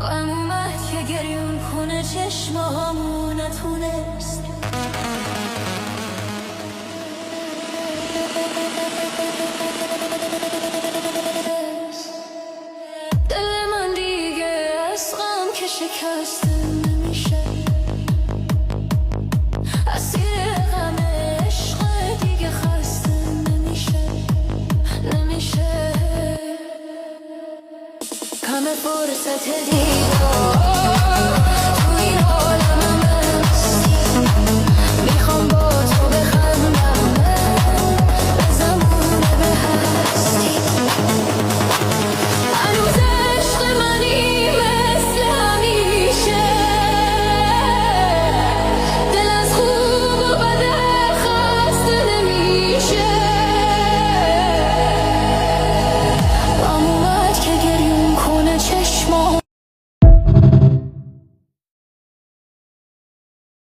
غم اومد که گریون کنه چشمامو نتونست. دل من دیگه از غم که شکسته نمیشه، اسیر غم عشق دیگه خسته نمیشه. همه فرصت دیدار